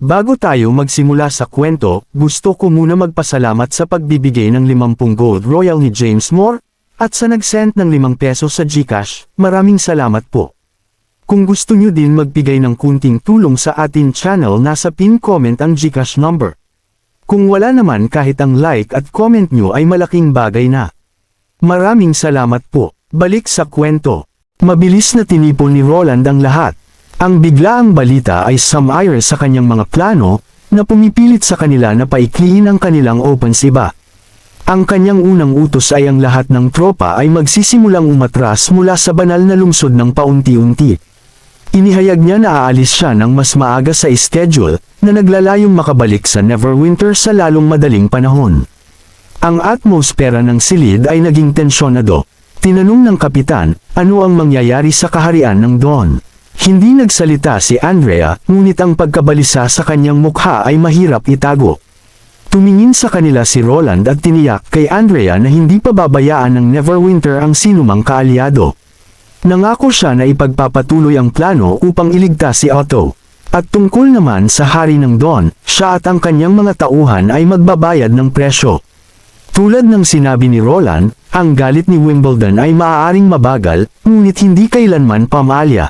Bago tayo magsimula sa kwento, gusto ko muna magpasalamat sa pagbibigay ng 50 gold royal ni James Moore, at sa nag-send ng 5 pesos sa GCash, maraming salamat po. Kung gusto nyo din magbigay ng kunting tulong sa atin channel, nasa pin comment ang GCash number. Kung wala naman, kahit ang like at comment nyo ay malaking bagay na. Maraming salamat po. Balik sa kwento. Mabilis na tinipon ni Roland ang lahat. Ang biglaang balita ay sumire sa kanyang mga plano, na pumipilit sa kanila na paikliin ang kanilang opens iba. Ang kanyang unang utos ay ang lahat ng tropa ay magsisimulang umatras mula sa banal na lungsod ng paunti-unti. Inihayag niya na aalis siya ng mas maaga sa schedule, na naglalayong makabalik sa Neverwinter sa lalong madaling panahon. Ang atmosfera ng silid ay naging tensyonado. Tinanong ng kapitan, ano ang mangyayari sa kaharian ng Dawn? Hindi nagsalita si Andrea, ngunit ang pagkabalisa sa kanyang mukha ay mahirap itago. Tumingin sa kanila si Roland at tiniyak kay Andrea na hindi pababayaan ng Neverwinter ang sinumang kaalyado. Nangako siya na ipagpapatuloy ang plano upang iligtas si Otto. At tungkol naman sa hari ng Dawn, siya at ang kanyang mga tauhan ay magbabayad ng presyo. Tulad ng sinabi ni Roland, ang galit ni Wimbledon ay maaaring mabagal, ngunit hindi kailanman pamalya.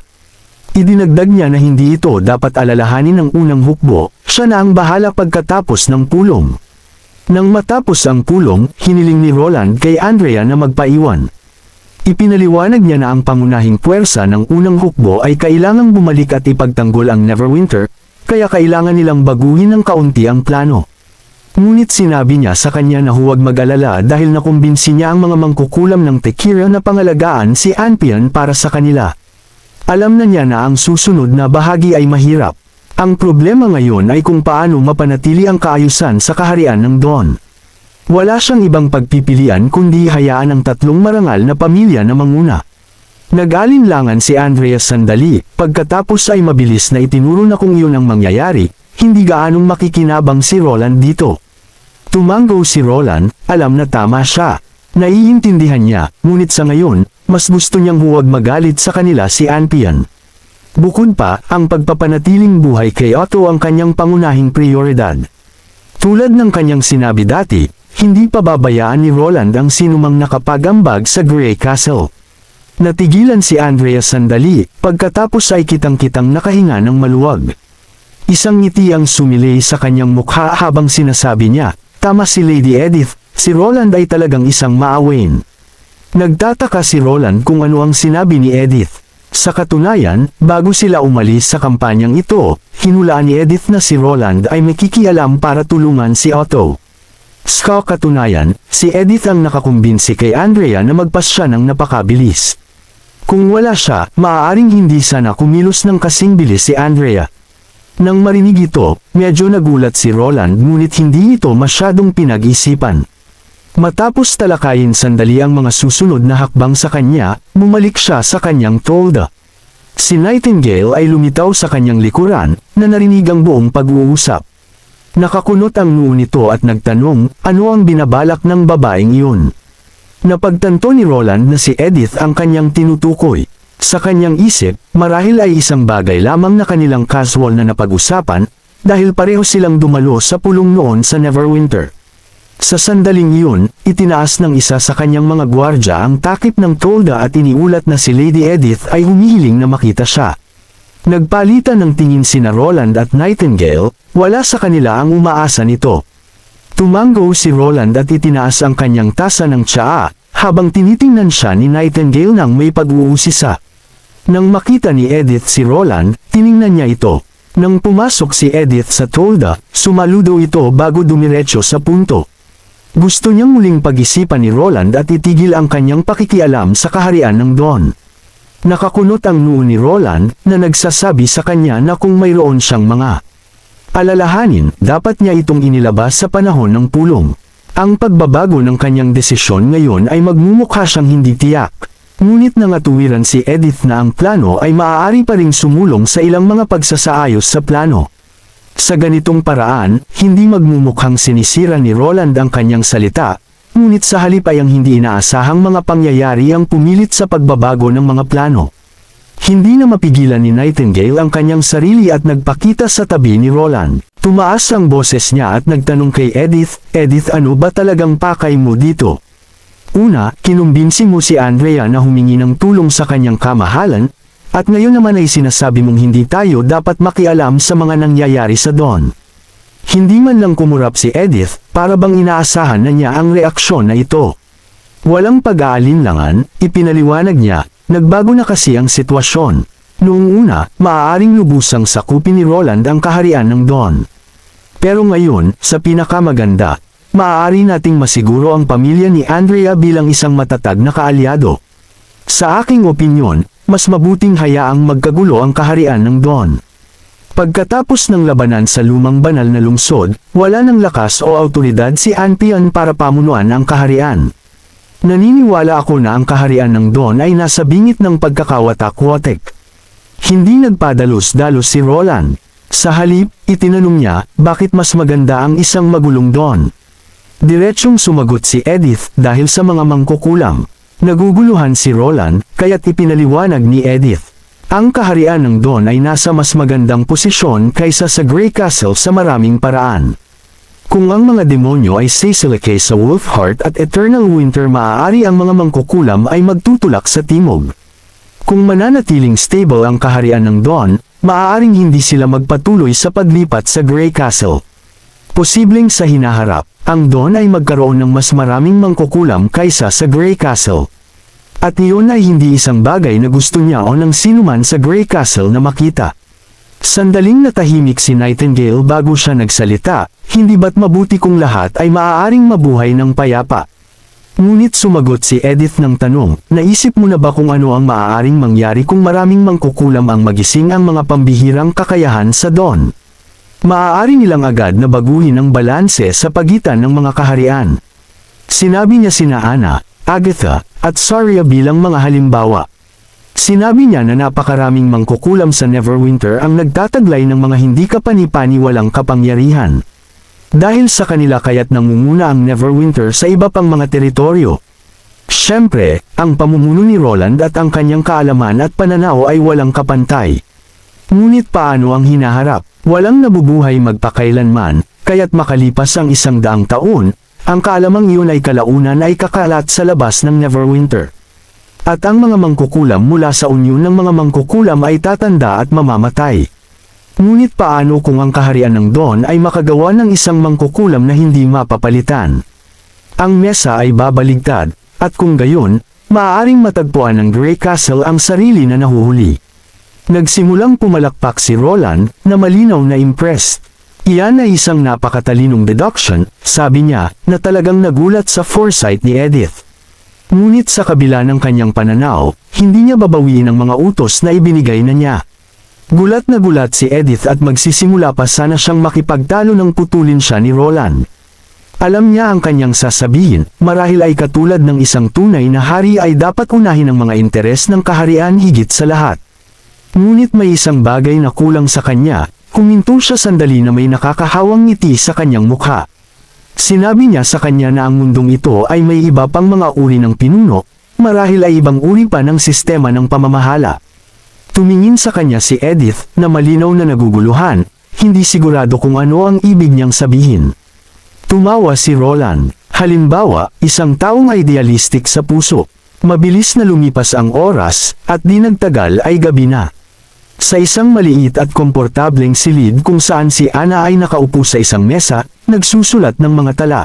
Idinagdag niya na hindi ito dapat alalahanin ng unang hukbo, siya na ang bahala pagkatapos ng pulong. Nang matapos ang pulong, hiniling ni Roland kay Andrea na magpaiwan. Ipinaliwanag niya na ang pangunahing puwersa ng unang hukbo ay kailangang bumalik at ipagtanggol ang Neverwinter, kaya kailangan nilang baguhin ng kaunti ang plano. Ngunit sinabi niya sa kanya na huwag mag-alala dahil nakumbinsi niya ang mga mangkukulam ng Tekira na pangalagaan si Anpian para sa kanila. Alam na niya na ang susunod na bahagi ay mahirap. Ang problema ngayon ay kung paano mapanatili ang kaayusan sa kaharian ng Dawn. Wala siyang ibang pagpipilian kundi hayaan ang 3 marangal na pamilya na manguna. Nag-alinlangan si Andrea sandali, pagkatapos ay mabilis na itinuro na kung iyon ang mangyayari, hindi gaanong makikinabang si Roland dito. Tumango si Roland, alam na tama siya. Naiintindihan niya, ngunit sa ngayon, mas gusto niyang huwag magalit sa kanila si Anpian. Bukod pa, ang pagpapanatiling buhay kay Otto ang kanyang pangunahing prioridad. Tulad ng kanyang sinabi dati, hindi pababayaan ni Roland ang sinumang nakapagambag sa Grey Castle. Natigilan si Andrea sandali, pagkatapos ay kitang-kitang nakahinga ng maluwag. Isang ngiti ang sumilay sa kanyang mukha habang sinasabi niya, tama si Lady Edith, si Roland ay talagang isang maawain. Nagtataka si Roland kung ano ang sinabi ni Edith. Sa katunayan, bago sila umalis sa kampanyang ito, hinulaan ni Edith na si Roland ay may kikialam para tulungan si Otto. Sa katunayan, si Edith ang nakakumbinsi kay Andrea na magpasya ng napakabilis. Kung wala siya, maaaring hindi sana kumilos ng kasing bilis si Andrea. Nang marinig ito, medyo nagulat si Roland ngunit hindi ito masyadong pinag-isipan. Matapos talakayin sandali ang mga susunod na hakbang sa kanya, bumalik siya sa kanyang tolda. Si Nightingale ay lumitaw sa kanyang likuran, na narinig ang buong pag-uusap. Nakakunot ang noo nito at nagtanong, ano ang binabalak ng babaeng iyon. Napagtanto ni Roland na si Edith ang kanyang tinutukoy. Sa kanyang isip, marahil ay isang bagay lamang na kanilang casual na napag-usapan, dahil pareho silang dumalo sa pulong noon sa Neverwinter. Sa sandaling iyon, itinaas ng isa sa kanyang mga gwardya ang takip ng tolda at iniulat na si Lady Edith ay humihiling na makita siya. Nagpalitan ng tingin sina Roland at Nightingale, wala sa kanila ang umaasa nito. Tumango si Roland at itinaas ang kanyang tasa ng tsaa, habang tinitingnan siya ni Nightingale nang may pag-uusisa. Nang makita ni Edith si Roland, tiningnan niya ito. Nang pumasok si Edith sa tolda, sumaludo ito bago dumiretso sa punto. Gusto niyang muling pag-isipan ni Roland at itigil ang kanyang pakikialam sa kaharian ng Dawn. Nakakunot ang noo ni Roland na nagsasabi sa kanya na kung mayroon siyang mga alalahanin, dapat niya itong inilabas sa panahon ng pulong. Ang pagbabago ng kanyang desisyon ngayon ay magmumukha siyang hindi tiyak. Ngunit nangatuwiran si Edith na ang plano ay maaari pa ring sumulong sa ilang mga pagsasaayos sa plano. Sa ganitong paraan, hindi magmumukhang sinisira ni Roland ang kanyang salita, ngunit sa halip ay ang hindi inaasahang mga pangyayari ang pumilit sa pagbabago ng mga plano. Hindi na mapigilan ni Nightingale ang kanyang sarili at nagpakita sa tabi ni Roland. Tumaas ang boses niya at nagtanong kay Edith, "Edith, ano ba talagang pakay mo dito?" Una, kinumbinsi mo si Andrea na humingi ng tulong sa kanyang kamahalan, at ngayon naman ay sinasabi mong hindi tayo dapat makialam sa mga nangyayari sa Dawn. Hindi man lang kumurap si Edith, para bang inaasahan na niya ang reaksyon na ito. Walang pag-aalinlangan, ipinaliwanag niya, nagbago na kasi ang sitwasyon. Noong una, maaaring lubusang sakupin ni Roland ang kaharian ng Dawn. Pero ngayon, sa pinakamaganda, maaari nating masiguro ang pamilya ni Andrea bilang isang matatag na kaalyado. Sa aking opinyon, mas mabuting hayaang magkagulo ang kaharian ng Dawn. Pagkatapos ng labanan sa lumang banal na lungsod, wala ng lakas o autoridad si Anpion para pamunuan ang kaharian. Naniniwala ako na ang kaharian ng Dawn ay nasa bingit ng pagkakawatak-watek. Hindi nagpadalos-dalos si Roland. Sa halip, itinanong niya, bakit mas maganda ang isang magulong Dawn? Diretsyong sumagot si Edith dahil sa mga mangkukulam. Naguguluhan si Roland, kaya't ipinaliwanag ni Edith. Ang kaharian ng Dawn ay nasa mas magandang posisyon kaysa sa Grey Castle sa maraming paraan. Kung ang mga demonyo ay Cecilicae sa Wolfheart at Eternal Winter, maaari ang mga mangkukulam ay magtutulak sa timog. Kung mananatiling stable ang kaharian ng Dawn, maaaring hindi sila magpatuloy sa paglipat sa Grey Castle. Posibleng sa hinaharap, ang Dawn ay magkaroon ng mas maraming mangkukulam kaysa sa Grey Castle. At iyon ay hindi isang bagay na gusto niya o ng sinuman sa Grey Castle na makita. Sandaling natahimik si Nightingale bago siya nagsalita, hindi ba't mabuti kung lahat ay maaaring mabuhay ng payapa? Ngunit sumagot si Edith ng tanong, naisip mo na ba kung ano ang maaaring mangyari kung maraming mangkukulam ang magising ang mga pambihirang kakayahan sa Dawn? Maaari nilang agad na baguhin ang balanse sa pagitan ng mga kaharian. Sinabi niya sina Anna, Agatha, at Saria bilang mga halimbawa. Sinabi niya na napakaraming mangkukulam sa Neverwinter ang nagtataglay ng mga hindi kapani-paniwalang kapangyarihan. Dahil sa kanila kaya't nangunguna ang Neverwinter sa iba pang mga teritoryo. Siyempre, ang pamumuno ni Roland at ang kanyang kaalaman at pananaw ay walang kapantay. Ngunit paano ang hinaharap? Walang nabubuhay magpakailanman, kaya't makalipas ang 100 taon, ang kaalamang iyon ay kalaunan ay kakalat sa labas ng Neverwinter. At ang mga mangkukulam mula sa unyon ng mga mangkukulam ay tatanda at mamamatay. Ngunit paano kung ang kaharian ng Dawn ay makagawa ng isang mangkukulam na hindi mapapalitan? Ang mesa ay babaligtad, at kung gayon, maaaring matagpuan ng Grey Castle ang sarili na nahuhuli. Nagsimulang pumalakpak si Roland, na malinaw na impressed. Iyan ay isang napakatalinong deduction, sabi niya, na talagang nagulat sa foresight ni Edith. Ngunit sa kabila ng kanyang pananaw, hindi niya babawiin ang mga utos na ibinigay na niya. Gulat na gulat si Edith at magsisimula pa sana siyang makipagtalo nang putulin siya ni Roland. Alam niya ang kanyang sasabihin, marahil ay katulad ng isang tunay na hari ay dapat unahin ang mga interes ng kaharian higit sa lahat. Ngunit may isang bagay na kulang sa kanya, huminto siya sandali na may nakakahawang ngiti sa kanyang mukha. Sinabi niya sa kanya na ang mundong ito ay may iba pang mga uri ng pinuno, marahil ay ibang uri pa ng sistema ng pamamahala. Tumingin sa kanya si Edith na malinaw na naguguluhan, hindi sigurado kung ano ang ibig niyang sabihin. Tumawa si Roland. Halimbawa, isang taong idealistic sa puso. Mabilis na lumipas ang oras, at di nagtagal ay gabi na. Sa isang maliit at komportableng silid kung saan si Anna ay nakaupo sa isang mesa, nagsusulat ng mga tala.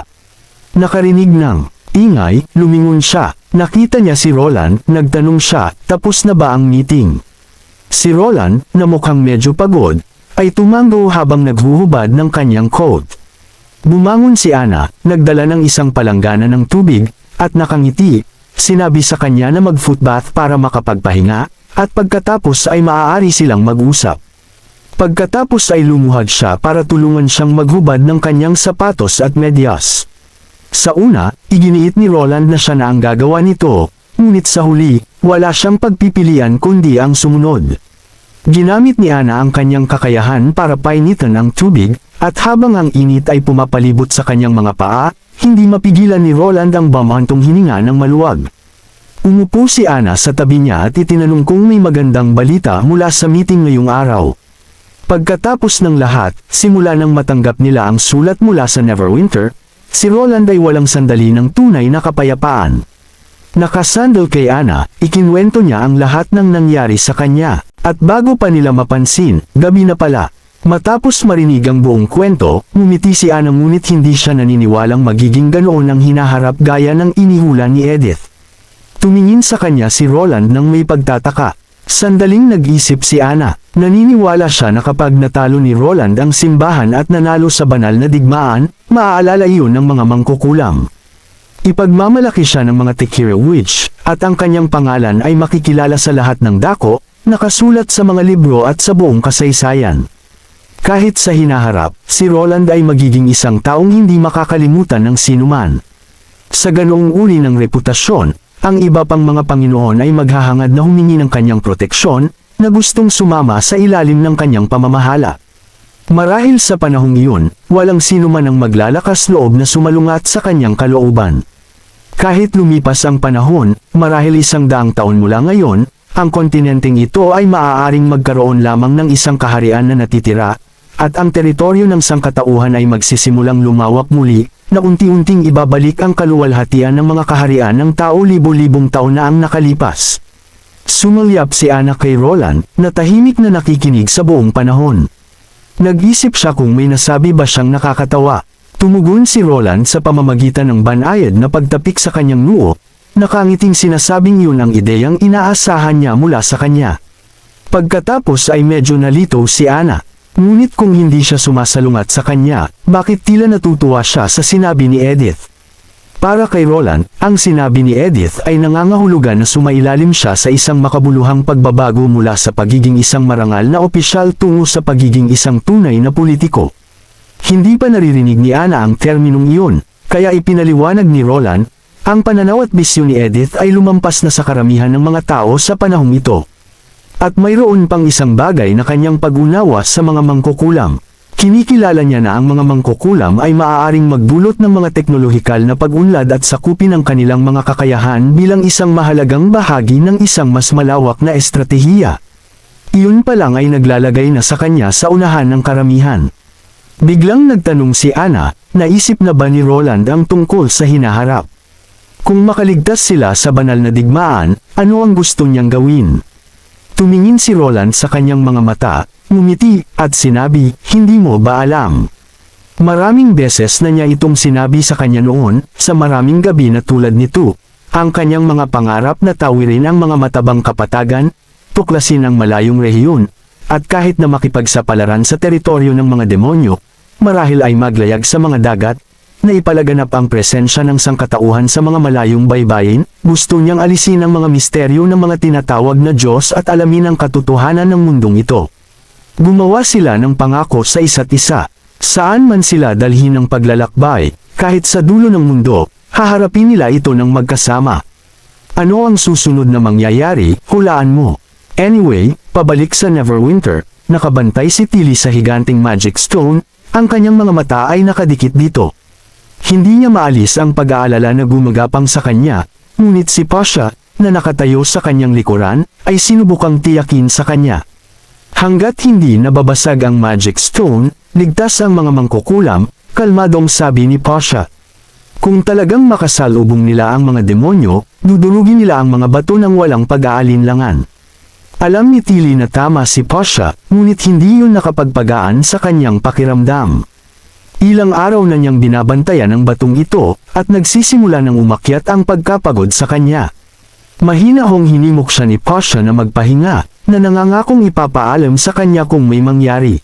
Nakarinig ng ingay, lumingon siya. Nakita niya si Roland, nagtanong siya, tapos na ba ang meeting? Si Roland, na mukhang medyo pagod, ay tumango habang naghuhubad ng kanyang coat. Bumangon si Anna, nagdala ng isang palanggana ng tubig, at nakangiti. Sinabi sa kanya na mag-footbath para makapagpahinga, at pagkatapos ay maaari silang mag-usap. Pagkatapos ay lumuhad siya para tulungan siyang maghubad ng kanyang sapatos at medyas. Sa una, iginiit ni Roland na siya na ang gagawa nito, ngunit sa huli, wala siyang pagpipilian kundi ang sumunod. Ginamit ni Anna ang kanyang kakayahan para painitan ang tubig, at habang ang init ay pumapalibot sa kanyang mga paa, hindi mapigilan ni Roland ang bamantong hininga ng maluwag. Umupo si Ana sa tabi niya at itinanong kung may magandang balita mula sa meeting ngayong araw. Pagkatapos ng lahat, simula nang matanggap nila ang sulat mula sa Neverwinter, si Roland ay walang sandali ng tunay na kapayapaan. Nakasandal kay Ana, ikinwento niya ang lahat ng nangyari sa kanya, at bago pa nila mapansin, gabi na pala. Matapos marinig ang buong kwento, ngumiti si Ana ngunit hindi siya naniniwalang magiging ganoon ang hinaharap gaya ng inihula ni Edith. Tumingin sa kanya si Roland nang may pagtataka. Sandaling nag-isip si Ana, naniniwala siya na kapag natalo ni Roland ang simbahan at nanalo sa banal na digmaan, maaalala iyon ng mga mangkukulam. Ipagmamalaki siya ng mga Tekira Witch, at ang kanyang pangalan ay makikilala sa lahat ng dako, nakasulat sa mga libro at sa buong kasaysayan. Kahit sa hinaharap, si Roland ay magiging isang taong hindi makakalimutan ng sinuman. Sa ganoong uri ng reputasyon, ang iba pang mga Panginoon ay maghahangad na humingi ng kanyang proteksyon, na gustong sumama sa ilalim ng kanyang pamamahala. Marahil sa panahong iyon, walang sino man ang maglalakas loob na sumalungat sa kanyang kalooban. Kahit lumipas ang panahon, marahil 100 taon mula ngayon, ang kontinenteng ito ay maaaring magkaroon lamang ng isang kaharian na natitira, at ang teritoryo ng sangkatauhan ay magsisimulang lumawak muli, na unti-unting ibabalik ang kaluwalhatian ng mga kaharian ng tao libo-libong taon na ang nakalipas. Sumalyap si Ana kay Roland, na tahimik na nakikinig sa buong panahon. Nag-isip siya kung may nasabi ba siyang nakakatawa. Tumugon si Roland sa pamamagitan ng banayad na pagtapik sa kanyang noo, nakangiting sinasabing yun ang ideyang inaasahan niya mula sa kanya. Pagkatapos ay medyo nalito si Ana. Ngunit kung hindi siya sumasalungat sa kanya, bakit tila natutuwa siya sa sinabi ni Edith? Para kay Roland, ang sinabi ni Edith ay nangangahulugan na sumailalim siya sa isang makabuluhang pagbabago mula sa pagiging isang marangal na opisyal tungo sa pagiging isang tunay na politiko. Hindi pa naririnig ni Ana ang terminong iyon, kaya ipinaliwanag ni Roland, ang pananaw at bisyon ni Edith ay lumampas na sa karamihan ng mga tao sa panahong ito. At mayroon pang isang bagay na kanyang pag-unawa sa mga mangkukulam. Kinikilala niya na ang mga mangkukulam ay maaaring magdulot ng mga teknolohikal na pag-unlad at sakupin ang kanilang mga kakayahan bilang isang mahalagang bahagi ng isang mas malawak na estratehiya. Iyon pa lang ay naglalagay na sa kanya sa unahan ng karamihan. Biglang nagtanong si Ana, naisip na ba ni Roland ang tungkol sa hinaharap? Kung makaligtas sila sa banal na digmaan, ano ang gusto niyang gawin? Tumingin si Roland sa kanyang mga mata, ngumiti, at sinabi, hindi mo ba alam? Maraming beses na niya itong sinabi sa kanya noon, sa maraming gabi na tulad nito. Ang kanyang mga pangarap na tawirin ang mga matabang kapatagan, tuklasin ang malayong rehiyon, at kahit na makipagsapalaran sa teritoryo ng mga demonyo, marahil ay maglayag sa mga dagat, na ipalaganap ang presensya ng sangkatauhan sa mga malayong baybayin, gusto niyang alisin ang mga misteryo ng mga tinatawag na Diyos at alamin ang katotohanan ng mundong ito. Gumawa sila ng pangako sa isa't isa. Saan man sila dalhin ng paglalakbay, kahit sa dulo ng mundo, haharapin nila ito ng magkasama. Ano ang susunod na mangyayari, hulaan mo. Anyway, pabalik sa Neverwinter, nakabantay si Tilly sa higanting Magic Stone, ang kanyang mga mata ay nakadikit dito. Hindi niya maalis ang pag-aalala na gumagapang sa kanya, ngunit si Pasha, na nakatayo sa kanyang likuran, ay sinubukang tiyakin sa kanya. Hanggat hindi nababasag ang Magic Stone, ligtas ang mga mangkukulam, kalmadong sabi ni Pasha. Kung talagang makasalubong nila ang mga demonyo, dudurugin nila ang mga bato ng walang pag-aalinlangan. Alam ni Tilly na tama si Pasha, ngunit hindi yun nakapagpagaan sa kanyang pakiramdam. Ilang araw na niyang binabantayan ang batong ito, at nagsisimula ng umakyat ang pagkapagod sa kanya. Mahinahong hinimok siya ni Pasha na magpahinga, na nangangakong ipapaalam sa kanya kung may mangyari.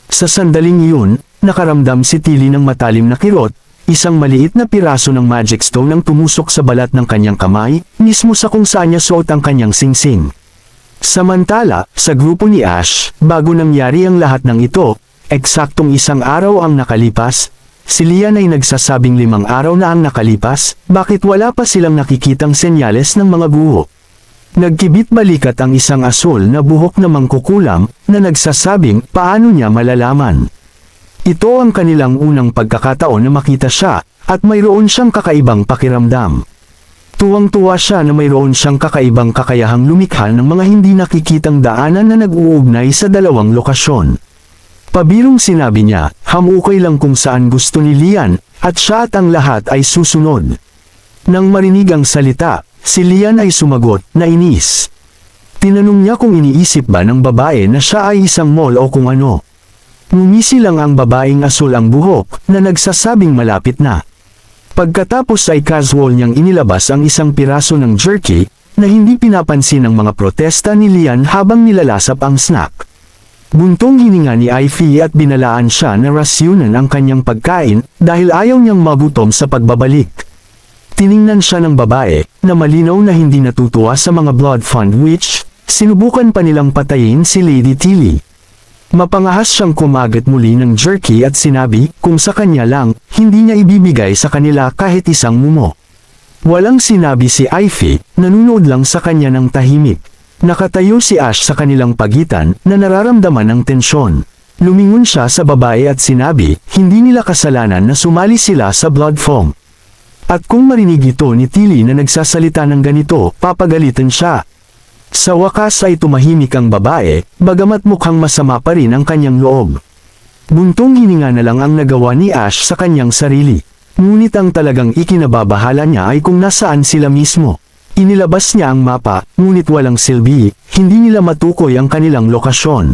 Sa sandaling iyon, nakaramdam si Tilly ng matalim na kirot, isang maliit na piraso ng Magic Stone ang tumusok sa balat ng kanyang kamay, mismo sa kung saan niya suot ang kanyang singsing. Samantala, sa grupo ni Ash, bago nangyari ang lahat ng ito, eksaktong 1 araw ang nakalipas, si Lian ay nagsasabing 5 araw na ang nakalipas, bakit wala pa silang nakikitang senyales ng mga guho. Nagkibit balikat ang isang asul na buhok na mangkukulam, na nagsasabing paano niya malalaman. Ito ang kanilang unang pagkakataon na makita siya, at mayroon siyang kakaibang pakiramdam. Tuwang-tuwa siya na mayroon siyang kakaibang kakayahang lumikha ng mga hindi nakikitang daanan na nag-uugnay sa dalawang lokasyon. Pabirong sinabi niya, hamukay lang kung saan gusto ni Lian, at siya at ang lahat ay susunod. Nang marinig ang salita, si Lian ay sumagot, na inis. Tinanong niya kung iniisip ba ng babae na siya ay isang mall o kung ano. Ngumisi lang ang babaeng asul ang buhok, na nagsasabing malapit na. Pagkatapos ay casual niyang inilabas ang isang piraso ng jerky, na hindi pinapansin ng mga protesta ni Lian habang nilalasap ang snack. Buntong hininga ni Ivy at binalaan siya na rasyunan ang kanyang pagkain dahil ayaw niyang magutom sa pagbabalik. Tiningnan siya ng babae, na malinaw na hindi natutuwa sa mga blood fund which, sinubukan pa nilang patayin si Lady Tilly. Mapangahas siyang kumagat muli ng jerky at sinabi, kung sa kanya lang, hindi niya ibibigay sa kanila kahit isang mumo. Walang sinabi si Ivy, nanunood lang sa kanya ng tahimik. Nakatayo si Ash sa kanilang pagitan, na nararamdaman ng tensyon. Lumingon siya sa babae at sinabi, hindi nila kasalanan na sumali sila sa blood foam. At kung marinig ito ni Tilly na nagsasalita ng ganito, papagalitan siya. Sa wakas ay tumahimik ang babae, bagamat mukhang masama pa rin ang kanyang loob. Buntong hininga na lang ang nagawa ni Ash sa kanyang sarili. Ngunit ang talagang ikinababahala niya ay kung nasaan sila mismo. Inilabas niya ang mapa, ngunit walang silbi, hindi nila matukoy ang kanilang lokasyon.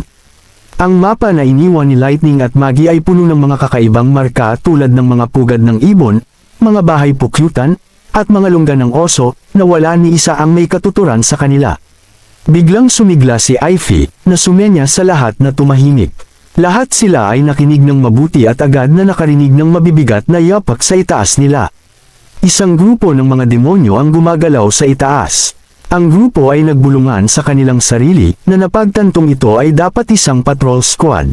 Ang mapa na iniwan ni Lightning at Maggie ay puno ng mga kakaibang marka tulad ng mga pugad ng ibon, mga bahay pukyutan, at mga lungga ng oso, na wala ni isa ang may katuturan sa kanila. Biglang sumigla si Ivy, na sumenya sa lahat na tumahimik. Lahat sila ay nakinig ng mabuti at agad na nakarinig ng mabibigat na yapak sa itaas nila. Isang grupo ng mga demonyo ang gumagalaw sa itaas. Ang grupo ay nagbulungan sa kanilang sarili, na napagtantong ito ay dapat isang patrol squad.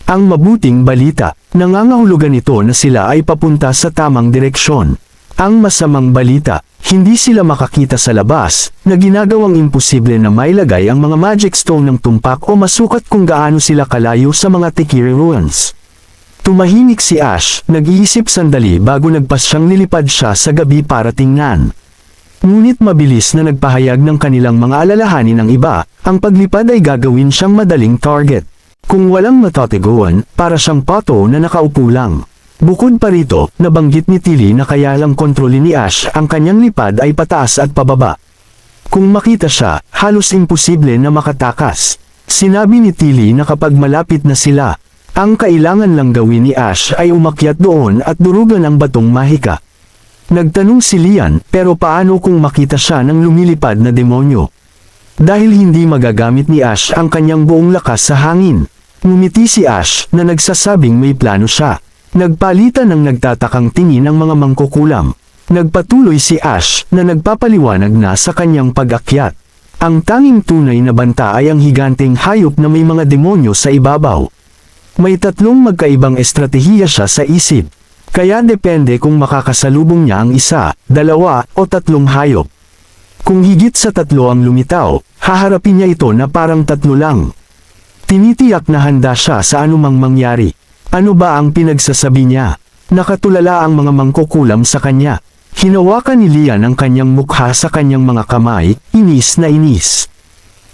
Ang mabuting balita, nangangahulugan ito na sila ay papunta sa tamang direksyon. Ang masamang balita, hindi sila makakita sa labas, na ginagawang imposible na mailagay ang mga magic stone ng tumpak o masukat kung gaano sila kalayo sa mga Tikiri ruins. Tumahimik si Ash, nag-iisip sandali bago nagpasyang nilipad siya sa gabi para tingnan. Ngunit mabilis na nagpahayag ng kanilang mga alalahanin ng iba, ang paglipad ay gagawin siyang madaling target. Kung walang matataguan, para siyang pato na nakaupo lang. Bukod pa rito, nabanggit ni Tilly na kaya lang kontrolin ni Ash ang kanyang lipad ay pataas at pababa. Kung makita siya, halos imposible na makatakas. Sinabi ni Tilly na kapag malapit na sila, ang kailangan lang gawin ni Ash ay umakyat doon at durugan ang batong mahika. Nagtanong si Lian, pero paano kung makita siya ng lumilipad na demonyo? Dahil hindi magagamit ni Ash ang kanyang buong lakas sa hangin. Ngumiti si Ash na nagsasabing may plano siya. Nagpalitan ng nagtatakang tingin ang mga mangkukulam. Nagpatuloy si Ash na nagpapaliwanag na sa kanyang pag-akyat. Ang tanging tunay na banta ay ang higanteng hayop na may mga demonyo sa ibabaw. May tatlong magkaibang estratehiya siya sa isip. Kaya depende kung makakasalubong niya ang isa, dalawa, o tatlong hayop. Kung higit sa tatlo ang lumitaw, haharapin niya ito na parang tatlo lang. Tinitiyak na handa siya sa anumang mangyari. Ano ba ang pinagsasabi niya? Nakatulala ang mga mangkukulam sa kanya. Hinawakan ni Lian ang kanyang mukha sa kanyang mga kamay, inis na inis.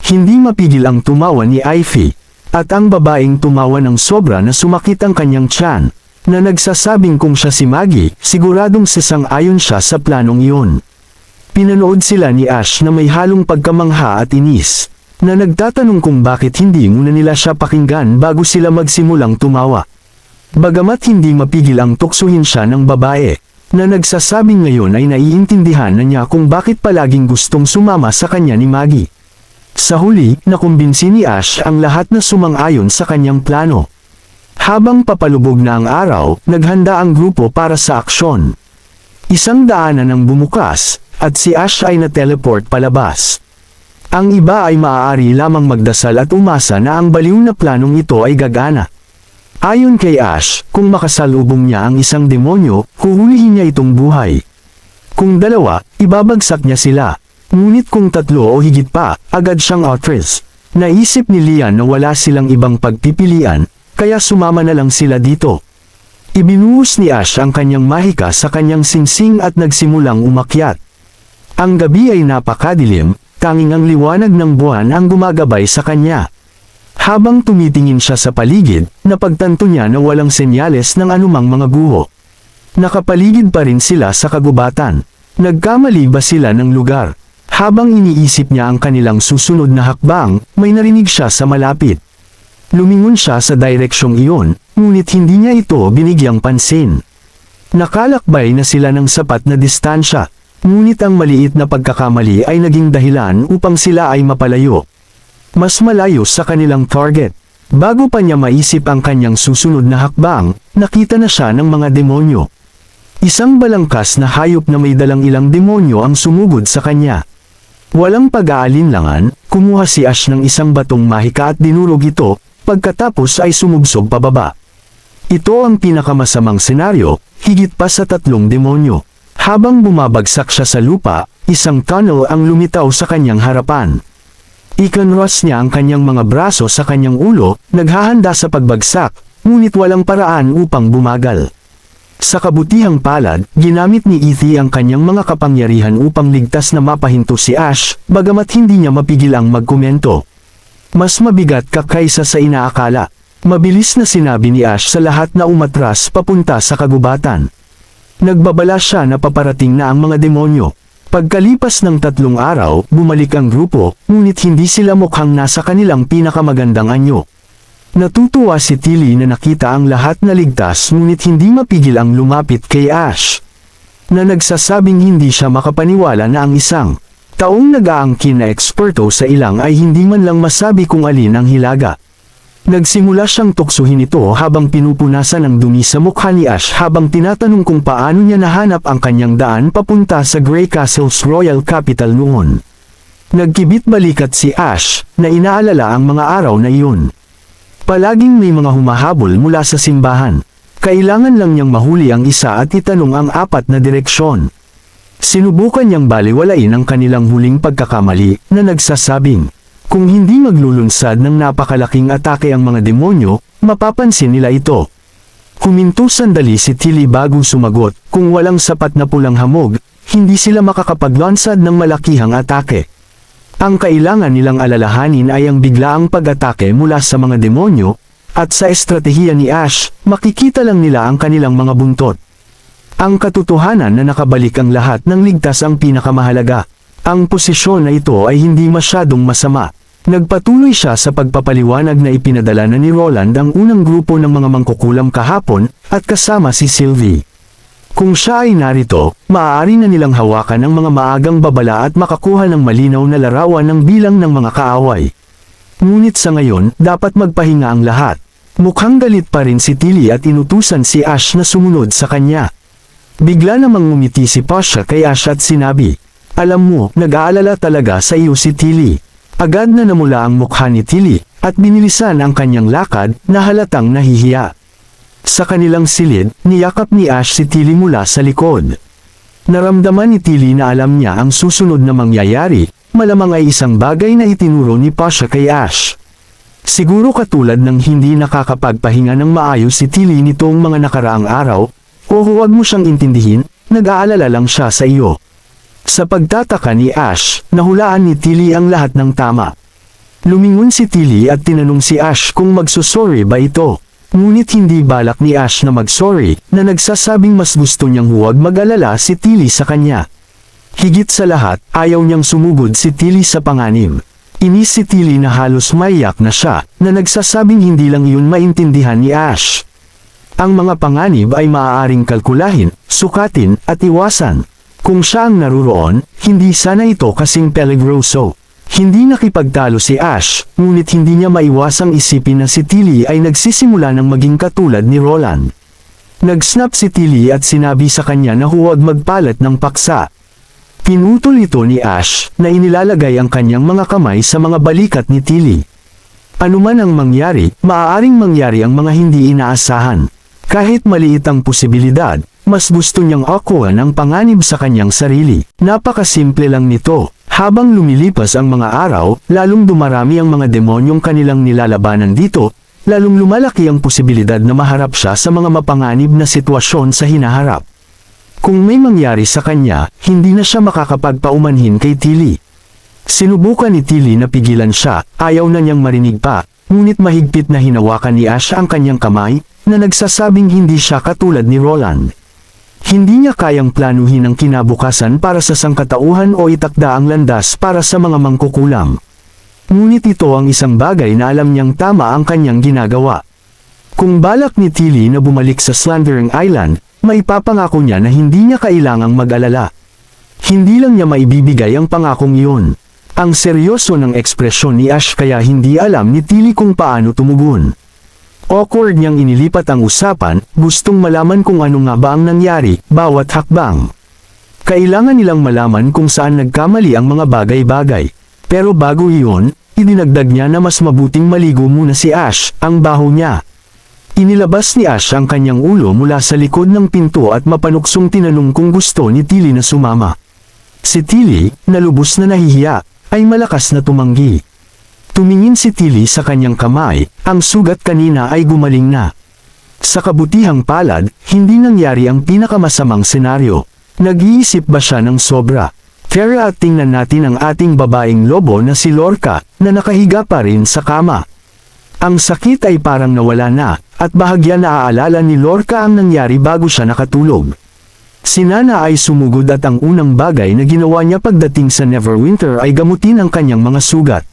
Hindi mapigil ang tumawa ni Ivy. At ang babaeng tumawa ng sobra na sumakit ang kanyang tiyan, na nagsasabing kung siya si Maggie, siguradong sasang-ayon siya sa planong iyon. Pinanood sila ni Ash na may halong pagkamangha at inis, na nagtatanong kung bakit hindi muna nila siya pakinggan bago sila magsimulang tumawa. Bagamat hindi mapigil ang tuksuhin siya ng babae, na nagsasabing ngayon ay naiintindihan na niya kung bakit palaging gustong sumama sa kanya ni Maggie. Sa huli, nakumbinsi ni Ash ang lahat na sumang-ayon sa kanyang plano. Habang papalubog na ang araw, naghanda ang grupo para sa aksyon. Isang daanan ang bumukas, at si Ash ay na-teleport palabas. Ang iba ay maaari lamang magdasal at umasa na ang baliw na planong ito ay gagana. Ayon kay Ash, kung makasalubong niya ang isang demonyo, huhulihin niya itong buhay. Kung dalawa, ibabagsak niya sila. Ngunit kung tatlo o higit pa, agad siyang outrage. Naisip ni Lian na wala silang ibang pagpipilian, kaya sumama na lang sila dito. Ibinuhos ni Ash ang kanyang mahika sa kanyang singsing at nagsimulang umakyat. Ang gabi ay napakadilim, tanging ang liwanag ng buwan ang gumagabay sa kanya. Habang tumitingin siya sa paligid, napagtanto niya na walang senyales ng anumang mga guho. Nakapaligid pa rin sila sa kagubatan. Nagkamali ba sila ng lugar? Habang iniisip niya ang kanilang susunod na hakbang, may narinig siya sa malapit. Lumingon siya sa direksyong iyon, ngunit hindi niya ito binigyang pansin. Nakalakbay na sila ng sapat na distansya, ngunit ang maliit na pagkakamali ay naging dahilan upang sila ay mapalayo. Mas malayo sa kanilang target. Bago pa niya maisip ang kanyang susunod na hakbang, nakita na siya ng mga demonyo. Isang balangkas na hayop na may dalang ilang demonyo ang sumugod sa kanya. Walang pag-aalinlangan, kumuha si Ash ng isang batong mahika at dinurog ito, pagkatapos ay sumubsob pababa. Ito ang pinakamasamang senaryo, higit pa sa 3 demonyo. Habang bumabagsak siya sa lupa, isang tunnel ang lumitaw sa kanyang harapan. Ikinross niya ang kanyang mga braso sa kanyang ulo, naghahanda sa pagbagsak, ngunit walang paraan upang bumagal. Sa kabutihang palad, ginamit ni Ethy ang kanyang mga kapangyarihan upang ligtas na mapahinto si Ash, bagamat hindi niya mapigil ang magkomento. Mas mabigat ka kaysa sa inaakala. Mabilis na sinabi ni Ash sa lahat na umatras papunta sa kagubatan. Nagbabala siya na paparating na ang mga demonyo. Pagkalipas ng 3 araw, bumalik ang grupo, ngunit hindi sila mukhang nasa kanilang pinakamagandang anyo. Natutuwa si Tilly na nakita ang lahat na ligtas ngunit hindi mapigil ang lumapit kay Ash. Na nagsasabing hindi siya makapaniwala na ang isang taong nag-aangkin na eksperto sa ilang ay hindi man lang masabi kung alin ang hilaga. Nagsimula siyang tuksuhin ito habang pinupunasan ng dumi sa mukha ni Ash habang tinatanong kung paano niya nahanap ang kanyang daan papunta sa Grey Castle's Royal Capital noon. Nagkibit balikat si Ash na inaalala ang mga araw na iyon. Palaging may mga humahabol mula sa simbahan. Kailangan lang niyang mahuli ang isa at itanong ang 4 na direksyon. Sinubukan niyang baliwalain ang kanilang huling pagkakamali na nagsasabing, kung hindi maglulunsad ng napakalaking atake ang mga demonyo, mapapansin nila ito. Huminto sandali si Tilly bago sumagot, kung walang sapat na pulang hamog, hindi sila makakapaglunsad ng malakihang atake. Ang kailangan nilang alalahanin ay ang biglaang pag-atake mula sa mga demonyo, at sa estratehiya ni Ash, makikita lang nila ang kanilang mga buntot. Ang katotohanan na nakabalik ang lahat ng ligtas ang pinakamahalaga. Ang posisyon na ito ay hindi masyadong masama. Nagpatuloy siya sa pagpapaliwanag na ipinadala na ni Roland ang unang grupo ng mga mangkukulam kahapon, at kasama si Sylvie. Kung siya ay narito, maaari na nilang hawakan ang mga maagang babala at makakuha ng malinaw na larawan ng bilang ng mga kaaway. Ngunit sa ngayon, dapat magpahinga ang lahat. Mukhang galit pa rin si Tilly at inutusan si Ash na sumunod sa kanya. Bigla namang ngumiti si Pasha kay Ash at sinabi, "Alam mo, nag-aalala talaga sa iyo si Tilly." Agad na namula ang mukha ni Tilly, at binilisan ang kanyang lakad na halatang nahihiya. Sa kanilang silid, niyakap ni Ash si Tilly mula sa likod. Naramdaman ni Tilly na alam niya ang susunod na mangyayari, malamang ay isang bagay na itinuro ni Pasha kay Ash. Siguro katulad ng hindi nakakapagpahinga ng maayos si Tilly nitong mga nakaraang araw, o huwag mo siyang intindihin, nag-aalala lang siya sa iyo. Sa pagtataka ni Ash, nahulaan ni Tilly ang lahat ng tama. Lumingon si Tilly at tinanong si Ash kung magsusorry ba ito. Ngunit hindi balak ni Ash na mag-sorry, na nagsasabing mas gusto niyang huwag mag-alala si Tilly sa kanya. Higit sa lahat, ayaw niyang sumugod si Tilly sa panganib. Inis si Tilly na halos maiyak na siya, na nagsasabing hindi lang iyon maintindihan ni Ash. Ang mga panganib ay maaaring kalkulahin, sukatin, at iwasan. Kung siya ang naruroon, hindi sana ito kasing peligroso. Hindi nakipagtalo si Ash, ngunit hindi niya maiwasang isipin na si Tilly ay nagsisimula ng maging katulad ni Roland. Nag-snap si Tilly at sinabi sa kanya na huwag magpalat ng paksa. Pinutol ito ni Ash, na inilalagay ang kanyang mga kamay sa mga balikat ni Tilly. Ano man ang mangyari, maaaring mangyari ang mga hindi inaasahan. Kahit maliit ang posibilidad, mas gusto niyang akuhan ang panganib sa kanyang sarili. Napakasimple lang nito. Habang lumilipas ang mga araw, lalong dumarami ang mga demonyong kanilang nilalabanan dito, lalong lumalaki ang posibilidad na maharap siya sa mga mapanganib na sitwasyon sa hinaharap. Kung may mangyari sa kanya, hindi na siya makakapagpaumanhin kay Tilly. Sinubukan ni Tilly na pigilan siya, ayaw na niyang marinig pa, ngunit mahigpit na hinawakan ni Ash ang kanyang kamay, na nagsasabing hindi siya katulad ni Roland. Hindi niya kayang planuhin ang kinabukasan para sa sangkatauhan o itakda ang landas para sa mga mangkukulam. Ngunit ito ang isang bagay na alam niyang tama ang kanyang ginagawa. Kung balak ni Tilly na bumalik sa Slandering Island, maipapangako niya na hindi niya kailangang mag-alala. Hindi lang niya maibibigay ang pangakong iyon. Ang seryoso ng ekspresyon ni Ash kaya hindi alam ni Tilly kung paano tumugon. Awkward niyang inilipat ang usapan, gustong malaman kung ano nga ba ang nangyari, bawat hakbang. Kailangan nilang malaman kung saan nagkamali ang mga bagay-bagay. Pero bago iyon, idinagdag niya na mas mabuting maligo muna si Ash, ang baho niya. Inilabas ni Ash ang kanyang ulo mula sa likod ng pinto at mapanuksong tinanong kung gusto ni Tilly na sumama. Si Tilly, na lubos na nahihiya, ay malakas na tumanggi. Tumingin si Tilly sa kanyang kamay, ang sugat kanina ay gumaling na. Sa kabutihang palad, hindi nangyari ang pinakamasamang senaryo. Nag-iisip ba siya ng sobra? Tara at tingnan natin ang ating babaeng lobo na si Lorca, na nakahiga pa rin sa kama. Ang sakit ay parang nawala na, at bahagya naaalala ni Lorca ang nangyari bago siya nakatulog. Si Nana ay sumugod at ang unang bagay na ginawa niya pagdating sa Neverwinter ay gamutin ang kanyang mga sugat.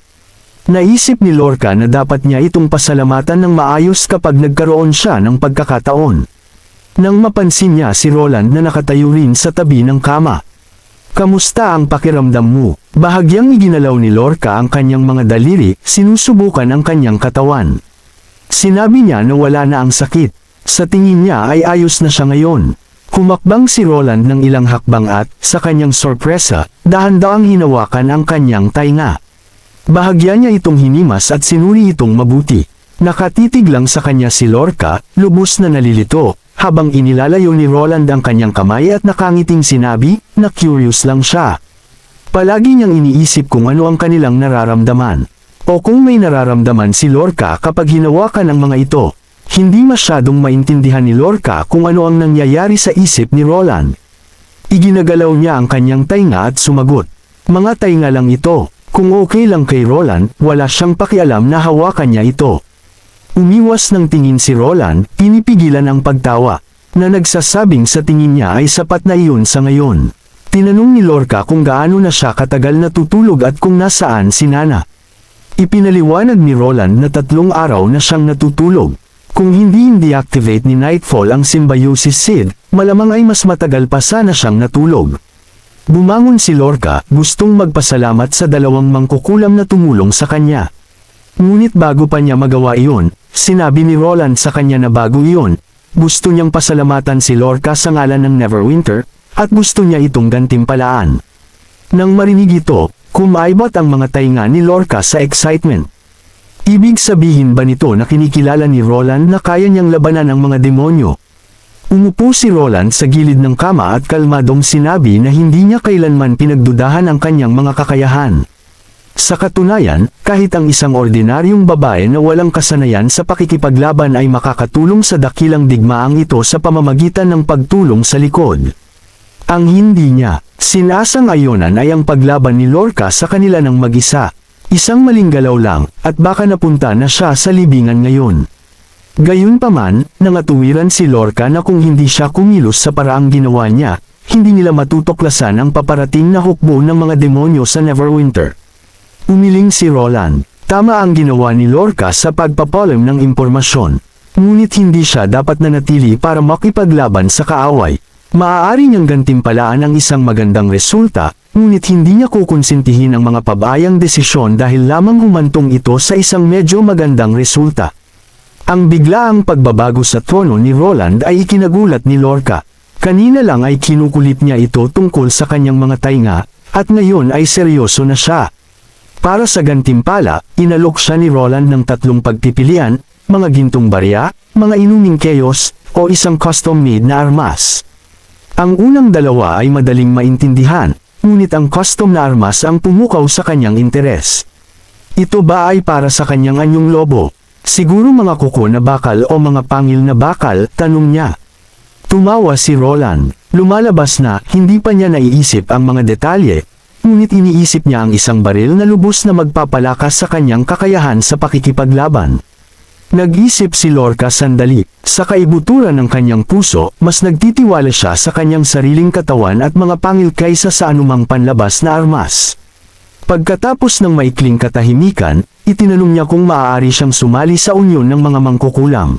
Naisip ni Lorca na dapat niya itong pasalamatan ng maayos kapag nagkaroon siya ng pagkakataon. Nang mapansin niya si Roland na nakatayo rin sa tabi ng kama. "Kamusta ang pakiramdam mo?" Bahagyang iginalaw ni Lorca ang kanyang mga daliri, sinusubukan ang kanyang katawan. Sinabi niya na wala na ang sakit. Sa tingin niya ay ayos na siya ngayon. Humakbang si Roland ng ilang hakbang at, sa kanyang sorpresa, dahan-daang hinawakan ang kanyang tainga. Bahagya niya itong hinimas at sinuri itong mabuti. Nakatitig lang sa kanya si Lorca, lubos na nalilito, habang inilalayo ni Roland ang kanyang kamay at nakangiting sinabi, na curious lang siya. Palagi niyang iniisip kung ano ang kanilang nararamdaman. O kung may nararamdaman si Lorca kapag hinawakan ang mga ito. Hindi masyadong maintindihan ni Lorca kung ano ang nangyayari sa isip ni Roland. Iginagalaw niya ang kanyang tainga at sumagot. "Mga tainga lang ito. Kung okay lang kay Roland, wala siyang pakialam na hawakan niya ito." Umiwas ng tingin si Roland, pinipigilan ang pagtawa, na nagsasabing sa tingin niya ay sapat na iyon sa ngayon. Tinanong ni Lorca kung gaano na siya katagal natutulog at kung nasaan si Nana. Ipinaliwanag ni Roland na 3 araw na siyang natutulog. Kung hindi activate ni Nightfall ang symbiosis seed, malamang ay mas matagal pa sana siyang natulog. Bumangon si Lorca, gustong magpasalamat sa 2 mangkukulam na tumulong sa kanya. Ngunit bago pa niya magawa iyon, sinabi ni Roland sa kanya na bago iyon, gusto niyang pasalamatan si Lorca sa ngalan ng Neverwinter, at gusto niya itong gantimpalaan. Nang marinig ito, kumaibot ang mga tainga ni Lorca sa excitement. Ibig sabihin ba nito na kinikilala ni Roland na kaya niyang labanan ang mga demonyo? Umupo si Roland sa gilid ng kama at kalmadong sinabi na hindi niya kailanman pinagdudahan ang kanyang mga kakayahan. Sa katunayan, kahit ang isang ordinaryong babae na walang kasanayan sa pakikipaglaban ay makakatulong sa dakilang digmaang ito sa pamamagitan ng pagtulong sa likod. Ang hindi niya sinasang-ayonan ay ang paglaban ni Lorca sa kanila ng mag-isa. Isang maling galaw lang, at baka napunta na siya sa libingan ngayon. Gayunpaman, nangatuwiran si Lorca na kung hindi siya kumilos sa paraang ginawa niya, hindi nila matutuklasan ang paparating na hukbo ng mga demonyo sa Neverwinter. Umiling si Roland. Tama ang ginawa ni Lorca sa pagpapalam ng impormasyon. Ngunit hindi siya dapat nanatili para makipaglaban sa kaaway. Maaari niyang gantimpalaan ang isang magandang resulta, ngunit hindi niya kukonsintihin ang mga pabayang desisyon dahil lamang humantong ito sa isang medyo magandang resulta. Ang biglaang pagbabago sa trono ni Roland ay ikinagulat ni Lorca. Kanina lang ay kinukulit niya ito tungkol sa kanyang mga tainga, at ngayon ay seryoso na siya. Para sa gantimpala, inalok siya ni Roland ng 3 pagpipilian, mga gintong barya, mga inuming chaos, o isang custom-made na armas. Ang unang 2 ay madaling maintindihan, ngunit ang custom na armas ang pumukaw sa kanyang interes. Ito ba ay para sa kanyang anyong lobo? Siguro mga kuko na bakal o mga pangil na bakal, tanong niya. Tumawa si Roland. Lumalabas na hindi pa niya naiisip ang mga detalye, ngunit iniisip niya ang isang baril na lubos na magpapalakas sa kanyang kakayahan sa pakikipaglaban. Nag-isip si Lorca sandali. Sa kaibuturan ng kanyang puso, mas nagtitiwala siya sa kanyang sariling katawan at mga pangil kaysa sa anumang panlabas na armas. Pagkatapos ng maikling katahimikan, itinanong niya kung maaari siyang sumali sa unyon ng mga mangkukulam.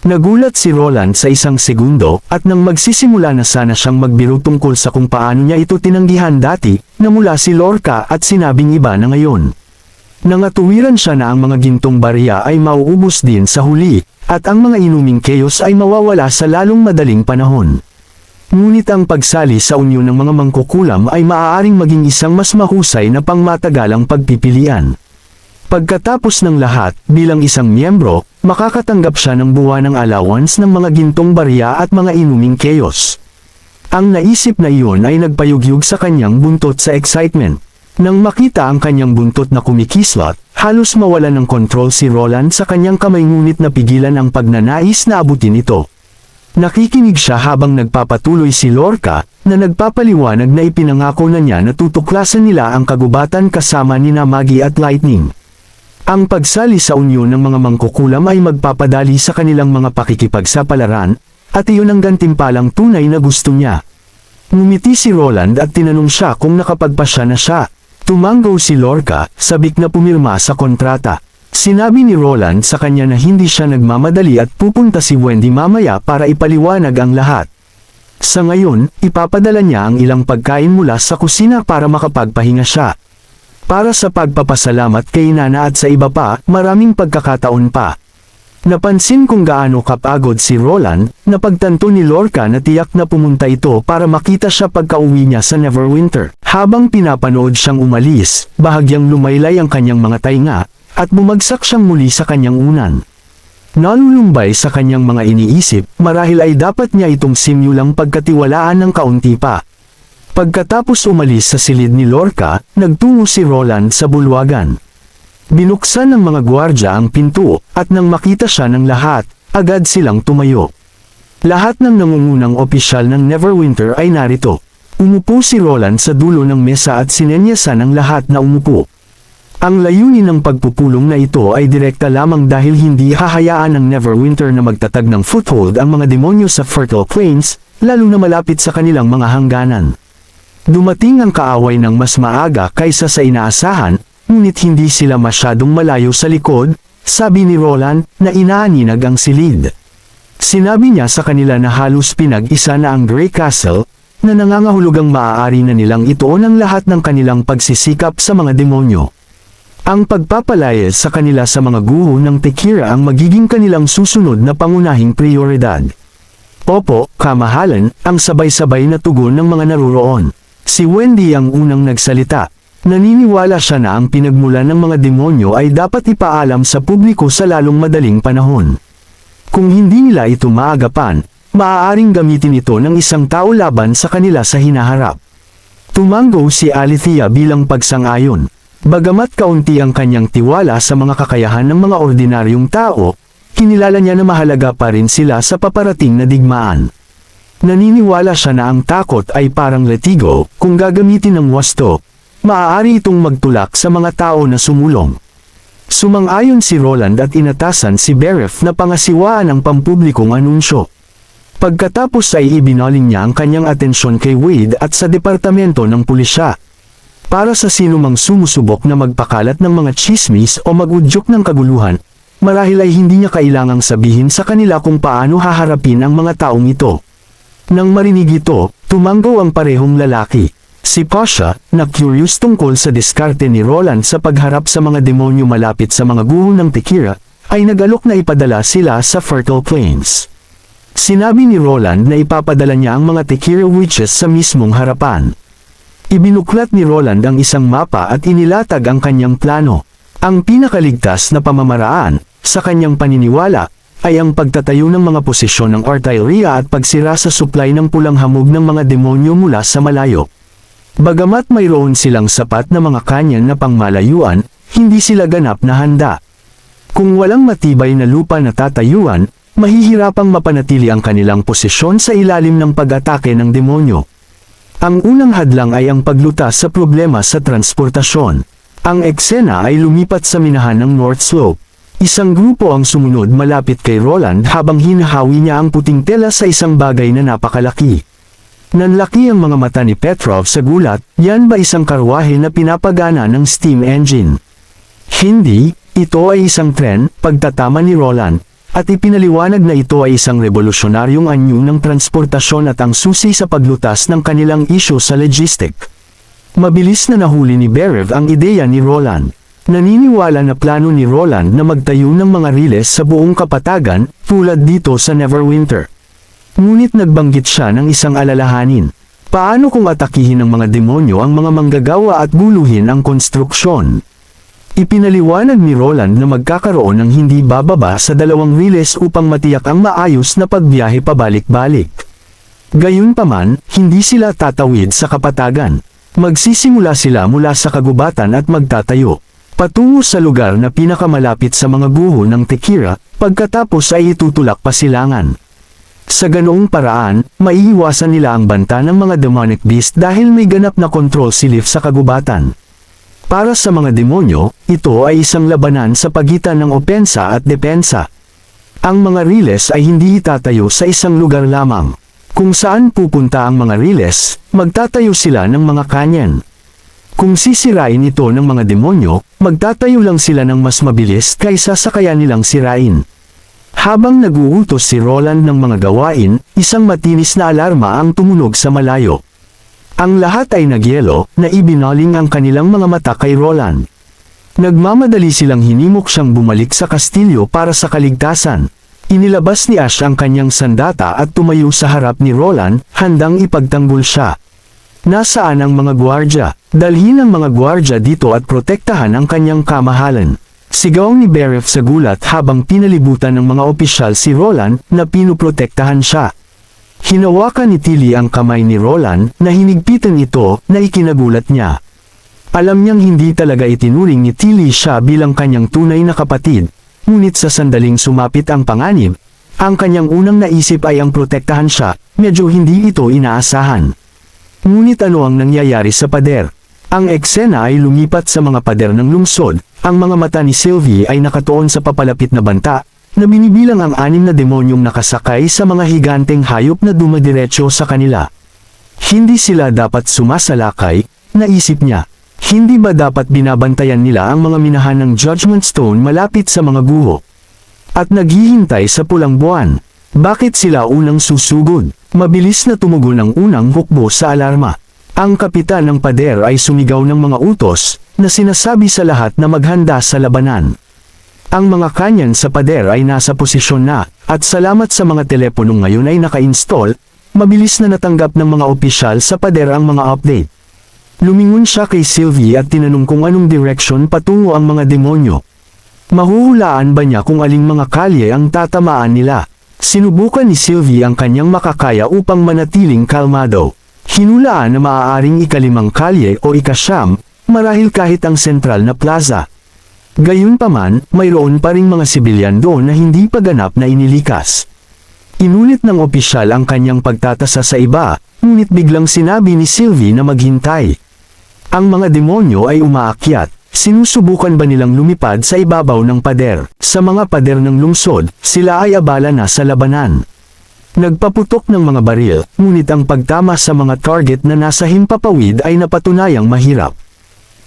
Nagulat si Roland sa isang segundo, at nang magsisimula na sana siyang magbiro tungkol sa kung paano niya ito tinanggihan dati, namula si Lorca at sinabing iba na ngayon. Nangatuwiran siya na ang mga gintong barya ay mauubos din sa huli, at ang mga inuming chaos ay mawawala sa lalong madaling panahon. Ngunit ang pagsali sa unyon ng mga mangkukulam ay maaaring maging isang mas mahusay na pangmatagalang pagpipilian. Pagkatapos ng lahat, bilang isang miyembro, makakatanggap siya ng buwanang allowance ng mga gintong barya at mga inuming chaos. Ang naisip na iyon ay nagpayugyug sa kanyang buntot sa excitement. Nang makita ang kanyang buntot na kumikislot, halos mawala ng kontrol si Roland sa kanyang kamay ngunit napigilan ang pagnanais na abutin ito. Nakikinig siya habang nagpapatuloy si Lorca, na nagpapaliwanag na ipinangako na niya na tutuklasan nila ang kagubatan kasama ni Maggie at Lightning. Ang pagsali sa unyon ng mga mangkukulam ay magpapadali sa kanilang mga pakikipagsapalaran, at iyon ang gantimpalang tunay na gusto niya. Ngumiti si Roland at tinanong siya kung nakapagpasya na siya. Tumanggo si Lorca, sabik na pumirma sa kontrata. Sinabi ni Roland sa kanya na hindi siya nagmamadali at pupunta si Wendy mamaya para ipaliwanag ang lahat. Sa ngayon, ipapadala niya ang ilang pagkain mula sa kusina para makapagpahinga siya. Para sa pagpapasalamat kay Nana at sa iba pa, maraming pagkakataon pa. Napansin kung gaano kapagod si Roland, napagtanto ni Lorca na tiyak na pumunta ito para makita siya pagka-uwi niya sa Neverwinter. Habang pinapanood siyang umalis, bahagyang lumaylay ang kanyang mga tainga, at bumagsak siyang muli sa kanyang unan. Nalulumbay sa kanyang mga iniisip, marahil ay dapat niya itong simulang pagkatiwalaan ng kaunti pa. Pagkatapos umalis sa silid ni Lorca, nagtungo si Roland sa bulwagan. Binuksan ng mga gwardya ang pinto, at nang makita siya ng lahat, agad silang tumayo. Lahat ng nangungunang opisyal ng Neverwinter ay narito. Umupo si Roland sa dulo ng mesa at sinenyasan ang lahat na umupo. Ang layunin ng pagpupulong na ito ay direkta lamang dahil hindi hahayaan ng Neverwinter na magtatag ng foothold ang mga demonyo sa Fertile Plains, lalo na malapit sa kanilang mga hangganan. Dumating ang kaaway ng mas maaga kaysa sa inaasahan, ngunit hindi sila masyadong malayo sa likod, sabi ni Roland, na inaaninag ang silid. Sinabi niya sa kanila na halos pinag-isa na ang Grey Castle, na nangangahulugang maaari na nilang ituon ang lahat ng kanilang pagsisikap sa mga demonyo. Ang pagpapalayas sa kanila sa mga guho ng Tekira ang magiging kanilang susunod na pangunahing prioridad. Opo, kamahalan, ang sabay-sabay na tugon ng mga naruroon. Si Wendy ang unang nagsalita. Naniniwala siya na ang pinagmulan ng mga demonyo ay dapat ipaalam sa publiko sa lalong madaling panahon. Kung hindi nila ito maagapan, maaaring gamitin ito ng isang tao laban sa kanila sa hinaharap. Tumanggo si Alethea bilang pagsang-ayon. Bagamat kaunti ang kanyang tiwala sa mga kakayahan ng mga ordinaryong tao, kinilala niya na mahalaga pa rin sila sa paparating na digmaan. Naniniwala siya na ang takot ay parang latigo, kung gagamitin ng wasto, maaari itong magtulak sa mga tao na sumulong. Sumang-ayon si Roland at inatasan si Bereth na pangasiwaan ang pampublikong anunsyo. Pagkatapos ay ibinaling niya ang kanyang atensyon kay Wade at sa departamento ng pulisya. Para sa sinumang sumusubok na magpakalat ng mga chismis o mag-udyok ng kaguluhan, marahil ay hindi niya kailangang sabihin sa kanila kung paano haharapin ang mga taong ito. Nang marinig ito, tumanggo ang parehong lalaki. Si Pasha, na curious tungkol sa diskarte ni Roland sa pagharap sa mga demonyo malapit sa mga guho ng Tekira, ay nagalok na ipadala sila sa Fertile Plains. Sinabi ni Roland na ipapadala niya ang mga Tekira witches sa mismong harapan. Ibinuklat ni Roland ang isang mapa at inilatag ang kanyang plano. Ang pinakaligtas na pamamaraan, sa kanyang paniniwala, ay ang pagtatayo ng mga posisyon ng artilleria at pagsira sa supply ng pulang hamog ng mga demonyo mula sa malayo. Bagamat mayroon silang sapat na mga kanyan na pangmalayuan, hindi sila ganap na handa. Kung walang matibay na lupa na tatayuan, mahihirapang mapanatili ang kanilang posisyon sa ilalim ng pag-atake ng demonyo. Ang unang hadlang ay ang paglutas sa problema sa transportasyon. Ang eksena ay lumipat sa minahan ng North Slope. Isang grupo ang sumunod malapit kay Roland habang hinahawi niya ang puting tela sa isang bagay na napakalaki. Nanlaki ang mga mata ni Petrov sa gulat, yan ba isang karwahe na pinapagana ng steam engine? Hindi, ito ay isang tren, pagtatama ni Roland, at ipinaliwanag na ito ay isang revolusyonaryong anyo ng transportasyon at ang susi sa paglutas ng kanilang isyu sa logistic. Mabilis na nahuli ni Berev ang ideya ni Roland. Naniniwala na plano ni Roland na magtayo ng mga riles sa buong kapatagan, tulad dito sa Neverwinter. Ngunit nagbanggit siya ng isang alalahanin. Paano kung atakihin ng mga demonyo ang mga manggagawa at guluhin ang konstruksyon? Ipinaliwanag ni Roland na magkakaroon ng hindi bababa sa 2 riles upang matiyak ang maayos na pagbiyahe pabalik-balik. Gayunpaman, hindi sila tatawid sa kapatagan. Magsisimula sila mula sa kagubatan at magtatayo patungo sa lugar na pinakamalapit sa mga guho ng Tekira, pagkatapos ay itutulak pa silangan. Sa ganoong paraan, maiiwasan nila ang banta ng mga demonic beast dahil may ganap na control silif sa kagubatan. Para sa mga demonyo, ito ay isang labanan sa pagitan ng opensa at depensa. Ang mga riles ay hindi itatayo sa isang lugar lamang. Kung saan pupunta ang mga riles, magtatayo sila ng mga kanyan. Kung sisirain ito ng mga demonyo, magtatayo lang sila ng mas mabilis kaysa sa kaya nilang sirain. Habang nag-uutos si Roland ng mga gawain, isang matinis na alarma ang tumunog sa malayo. Ang lahat ay nagyelo, na ibinaling ang kanilang mga mata kay Roland. Nagmamadali silang hinimok siyang bumalik sa kastilyo para sa kaligtasan. Inilabas ni Ash ang kanyang sandata at tumayo sa harap ni Roland, handang ipagtanggol siya. Nasaan ang mga gwardya? Dalhin ang mga gwardya dito at protektahan ang kanyang kamahalan. Sigaw ni Berev sa gulat habang pinalibutan ng mga opisyal si Roland na pinuprotektahan siya. Hinawakan ni Tilly ang kamay ni Roland na hinigpitan ito na ikinagulat niya. Alam niyang hindi talaga itinuring ni Tilly siya bilang kanyang tunay na kapatid, ngunit sa sandaling sumapit ang panganib, ang kanyang unang naisip ay ang protektahan siya, medyo hindi ito inaasahan. Ngunit ano ang nangyayari sa pader? Ang eksena ay lumipat sa mga pader ng lungsod, ang mga mata ni Sylvie ay nakatuon sa papalapit na banta, na binibilang ang 6 na demonyong nakasakay sa mga higanteng hayop na dumadiretso sa kanila. Hindi sila dapat sumasalakay, naisip niya. Hindi ba dapat binabantayan nila ang mga minahan ng Judgment Stone malapit sa mga guho? At naghihintay sa pulang buwan. Bakit sila unang susugod? Mabilis na tumugon ang unang hukbo sa alarma. Ang kapitan ng pader ay sumigaw ng mga utos, na sinasabi sa lahat na maghanda sa labanan. Ang mga kanyan sa pader ay nasa posisyon na, at salamat sa mga teleponong ngayon ay naka-install, mabilis na natanggap ng mga opisyal sa pader ang mga update. Lumingon siya kay Sylvie at tinanong kung anong direksyon patungo ang mga demonyo. Mahuhulaan ba niya kung aling mga kalye ang tatamaan nila? Sinubukan ni Sylvie ang kanyang makakaya upang manatiling kalmado. Hinulaan na maaaring ika-5 kalye o ika-9, marahil kahit ang sentral na plaza. Gayunpaman, mayroon pa ring mga sibilyan doon na hindi pa ganap na inilikas. Inulit ng opisyal ang kanyang pagtatasa sa iba, ngunit biglang sinabi ni Sylvie na maghintay. Ang mga demonyo ay umaakyat, sinusubukan ba nilang lumipad sa ibabaw ng pader? Sa mga pader ng lungsod, sila ay abala na sa labanan. Nagpaputok ng mga baril, ngunit ang pagtama sa mga target na nasa himpapawid ay napatunayang mahirap.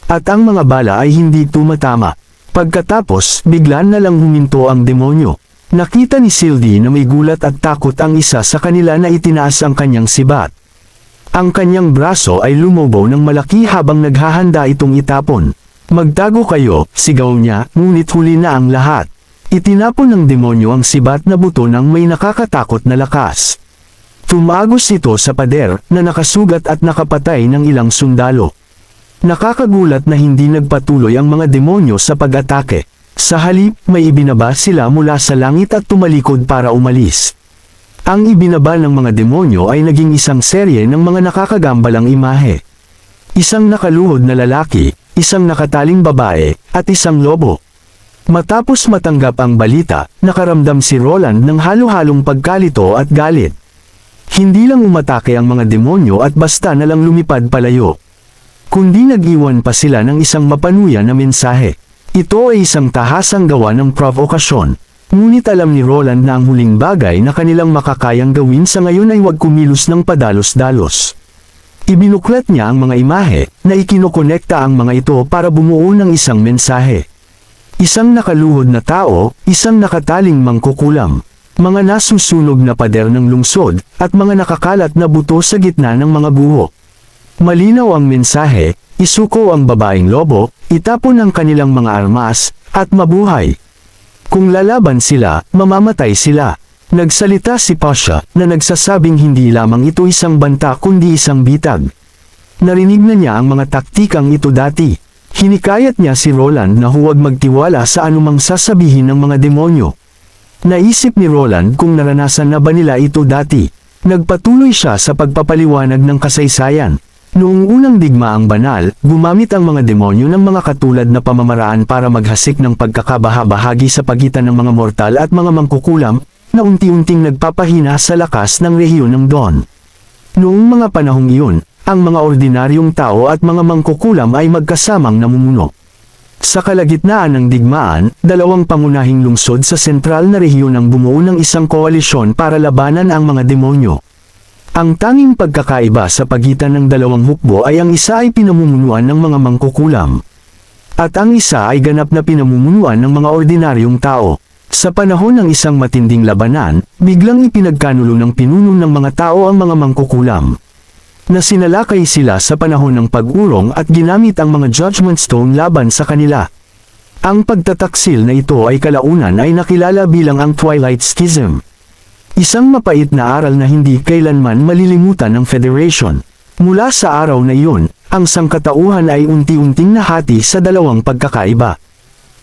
At ang mga bala ay hindi tumatama. Pagkatapos, biglan na lang huminto ang demonyo. Nakita ni Sylvie na may gulat at takot ang isa sa kanila na itinaas ang kanyang sibat. Ang kanyang braso ay lumobo ng malaki habang naghahanda itong itapon. Magtago kayo, sigaw niya, ngunit huli na ang lahat. Itinapon ng demonyo ang sibat na buto ng may nakakatakot na lakas. Tumagos ito sa pader na nakasugat at nakapatay ng ilang sundalo. Nakakagulat na hindi nagpatuloy ang mga demonyo sa pag-atake. Sa halip, may ibinaba sila mula sa langit at tumalikod para umalis. Ang ibinaba ng mga demonyo ay naging isang serye ng mga nakakagambalang imahe. Isang nakaluhod na lalaki, isang nakataling babae, at isang lobo. Matapos matanggap ang balita, nakaramdam si Roland ng halo-halong pagkalito at galit. Hindi lang umatake ang mga demonyo at basta na lang lumipad palayo, kundi nag-iwan pa sila ng isang mapanuya na mensahe. Ito ay isang tahasang gawa ng provokasyon. Ngunit alam ni Roland na ang huling bagay na kanilang makakayang gawin sa ngayon ay huwag kumilos ng padalos-dalos. Ibinuklat niya ang mga imahe na ikinokonekta ang mga ito para bumuo ng isang mensahe. Isang nakaluhod na tao, isang nakataling mangkukulam, mga nasusunog na pader ng lungsod, at mga nakakalat na buto sa gitna ng mga guho. Malinaw ang mensahe, isuko ang babaeng lobo, itapon ang kanilang mga armas, at mabuhay. Kung lalaban sila, mamamatay sila. Nagsalita si Pasha na nagsasabing hindi lamang ito isang banta kundi isang bitag. Narinig na niya ang mga taktikang ito dati. Hinikayat niya si Roland na huwag magtiwala sa anumang sasabihin ng mga demonyo. Naisip ni Roland kung naranasan na ba nila ito dati. Nagpatuloy siya sa pagpapaliwanag ng kasaysayan. Noong unang digmaang banal, gumamit ang mga demonyo ng mga katulad na pamamaraan para maghasik ng pagkakabaha-bahagi sa pagitan ng mga mortal at mga mangkukulam, na unti-unting nagpapahina sa lakas ng rehiyon ng Dawn. Noong mga panahong iyon, ang mga ordinaryong tao at mga mangkukulam ay magkasamang namumuno. Sa kalagitnaan ng digmaan, dalawang pangunahing lungsod sa sentral na rehiyon ang bumuo ng isang koalisyon para labanan ang mga demonyo. Ang tanging pagkakaiba sa pagitan ng dalawang hukbo ay ang isa ay pinamumunuan ng mga mangkukulam, at ang isa ay ganap na pinamumunuan ng mga ordinaryong tao. Sa panahon ng isang matinding labanan, biglang ipinagkanulo ng pinuno ng mga tao ang mga mangkukulam, na sinalakay sila sa panahon ng pag-urong at ginamit ang mga Judgment Stone laban sa kanila. Ang pagtataksil na ito ay kalaunan ay nakilala bilang ang Twilight Schism. Isang mapait na aral na hindi kailanman malilimutan ng Federation. Mula sa araw na iyon, ang sangkatauhan ay unti-unting nahati sa dalawang pagkakaiba.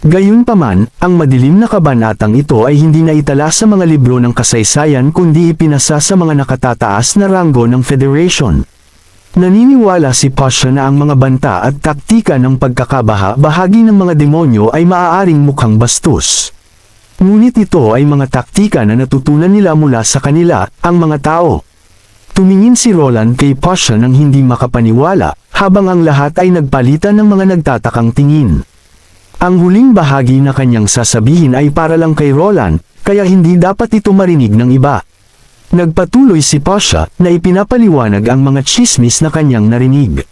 Gayunpaman, ang madilim na kabanatang ito ay hindi naitala sa mga libro ng kasaysayan kundi ipinasa sa mga nakatataas na ranggo ng Federation. Naniniwala si Pasha na ang mga banta at taktika ng pagkakabaha-bahagi ng mga demonyo ay maaaring mukhang bastos. Ngunit ito ay mga taktika na natutunan nila mula sa kanila, ang mga tao. Tumingin si Roland kay Pasha nang hindi makapaniwala, habang ang lahat ay nagpalitan ng mga nagtatakang tingin. Ang huling bahagi na kanyang sasabihin ay para lang kay Roland, kaya hindi dapat ito marinig ng iba. Nagpatuloy si Pasha na ipinapaliwanag ang mga tsismis na kanyang narinig.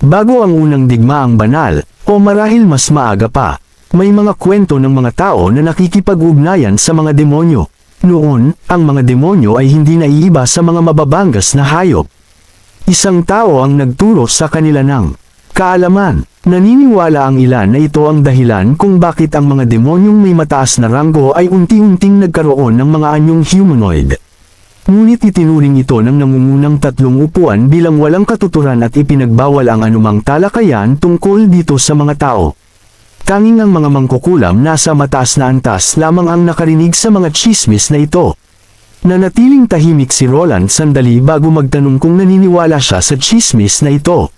Bago ang unang digmaang banal, o marahil mas maaga pa, may mga kwento ng mga tao na nakikipag-ugnayan sa mga demonyo. Noon, ang mga demonyo ay hindi naiiba sa mga mababangas na hayop. Isang tao ang nagturo sa kanila ng kaalaman. Naniniwala ang ilan na ito ang dahilan kung bakit ang mga demonyong may mataas na ranggo ay unti-unting nagkaroon ng mga anyong humanoid. Ngunit itinuring ito ng nangungunang tatlong upuan bilang walang katuturan at ipinagbawal ang anumang talakayan tungkol dito sa mga tao. Tanging ang mga mangkukulam nasa mataas na antas lamang ang nakarinig sa mga tsismis na ito. Nanatiling tahimik si Roland sandali bago magtanong kung naniniwala siya sa tsismis na ito.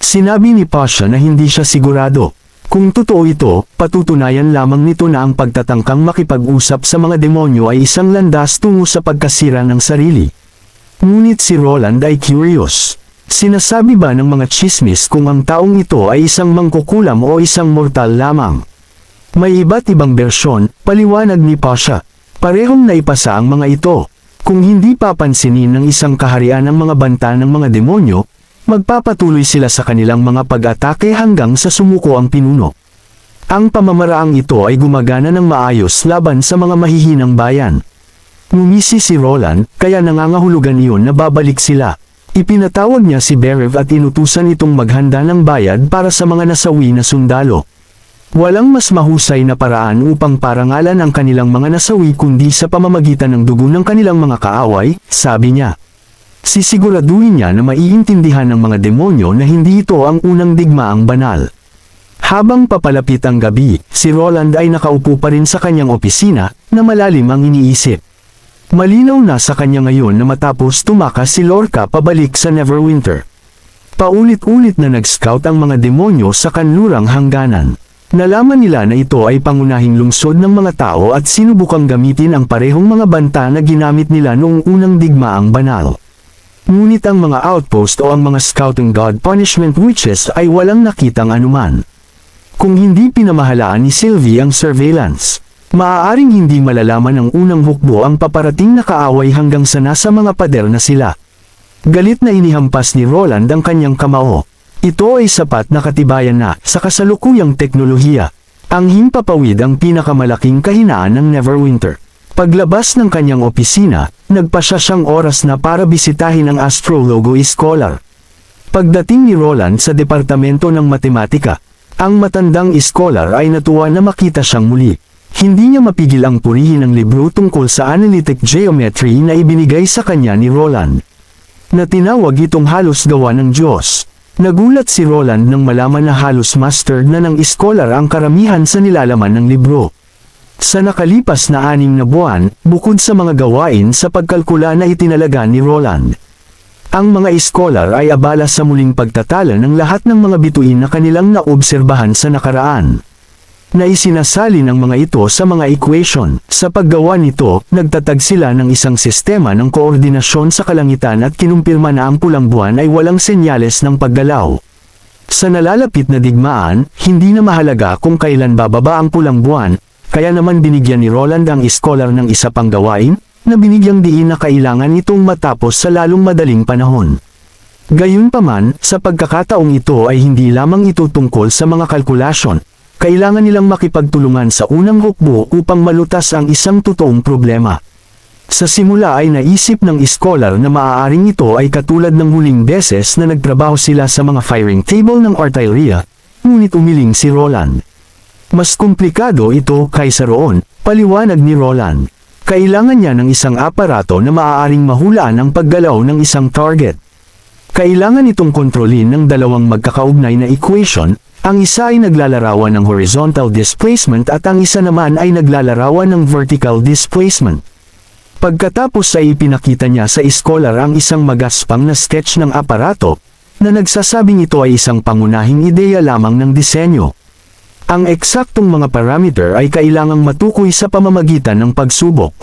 Sinabi ni Pasha na hindi siya sigurado. Kung totoo ito, patutunayan lamang nito na ang pagtatangkang makipag-usap sa mga demonyo ay isang landas tungo sa pagkasira ng sarili. Ngunit si Roland ay curious. Sinasabi ba ng mga tsismis kung ang taong ito ay isang mangkukulam o isang mortal lamang? May iba't ibang bersyon, paliwanag ni Pasha. Parehong naipasa ang mga ito. Kung hindi papansinin ng isang kaharian ang mga banta ng mga demonyo, magpapatuloy sila sa kanilang mga pag-atake hanggang sa sumuko ang pinuno. Ang pamamaraang ito ay gumagana ng maayos laban sa mga mahihinang bayan. Ngumisi si Roland, kaya nangangahulugan iyon na babalik sila. Ipinatawag niya si Berev at inutusan itong maghanda ng bayad para sa mga nasawi na sundalo. Walang mas mahusay na paraan upang parangalan ang kanilang mga nasawi kundi sa pamamagitan ng dugo ng kanilang mga kaaway, sabi niya. Sisiguraduhin niya na maiintindihan ng mga demonyo na hindi ito ang unang digmaang banal. Habang papalapit ang gabi, si Roland ay nakaupo pa rin sa kanyang opisina, na malalim ang iniisip. Malinaw na sa kanya ngayon na matapos tumakas si Lorca pabalik sa Neverwinter. Paulit-ulit na nag-scout ang mga demonyo sa kanlurang hangganan. Nalaman nila na ito ay pangunahing lungsod ng mga tao at sinubukang gamitin ang parehong mga banta na ginamit nila noong unang digmaang banal. Ngunit ang mga outpost o ang mga scouting god punishment witches ay walang nakitang anuman. Kung hindi pinamahalaan ni Sylvie ang surveillance, maaaring hindi malalaman ng unang hukbo ang paparating na kaaway hanggang sa nasa mga pader na sila. Galit na inihampas ni Roland ang kanyang kamao. Ito ay sapat na katibayan na, sa kasalukuyang teknolohiya, ang himpapawid ang pinakamalaking kahinaan ng Neverwinter. Paglabas ng kanyang opisina, nagpasya siyang oras na para bisitahin ang Astrologo Scholar. Pagdating ni Roland sa departamento ng matematika, ang matandang scholar ay natuwa na makita siyang muli. Hindi niya mapigil ang purihin ang libro tungkol sa analytic geometry na ibinigay sa kanya ni Roland. Na tinawag itong halos gawa ng Diyos. Nagulat si Roland nang malaman na halos mastered na ng scholar ang karamihan sa nilalaman ng libro. Sa nakalipas na 6 na buwan, bukod sa mga gawain sa pagkalkula na itinalaga ni Roland, ang mga scholar ay abala sa muling pagtatala ng lahat ng mga bituin na kanilang naobserbahan sa nakaraan. Na isinasali ng mga ito sa mga equation. Sa paggawa nito, nagtatag sila ng isang sistema ng koordinasyon sa kalangitan at kinumpirma na ang pulang buwan ay walang senyales ng paggalaw. Sa nalalapit na digmaan, hindi na mahalaga kung kailan bababa ang pulang buwan, kaya naman binigyan ni Roland ang scholar ng isa pang gawain, na binigyang diin na kailangan itong matapos sa lalong madaling panahon. Gayunpaman, sa pagkakataong ito ay hindi lamang ito tungkol sa mga kalkulasyon. Kailangan nilang makipagtulungan sa unang hukbo upang malutas ang isang totoong problema. Sa simula ay naisip ng scholar na maaaring ito ay katulad ng huling beses na nagtrabaho sila sa mga firing table ng artilleria, ngunit umiling si Roland. Mas komplikado ito kaysa roon, paliwanag ni Roland. Kailangan niya ng isang aparato na maaaring mahulaan ang paggalaw ng isang target. Kailangan itong kontrolin ng dalawang magkakaugnay na equation. Ang isa ay naglalarawan ng horizontal displacement at ang isa naman ay naglalarawan ng vertical displacement. Pagkatapos ay ipinakita niya sa scholar ang isang magaspang na sketch ng aparato, na nagsasabing ito ay isang pangunahing ideya lamang ng disenyo. Ang eksaktong mga parameter ay kailangang matukoy sa pamamagitan ng pagsubok.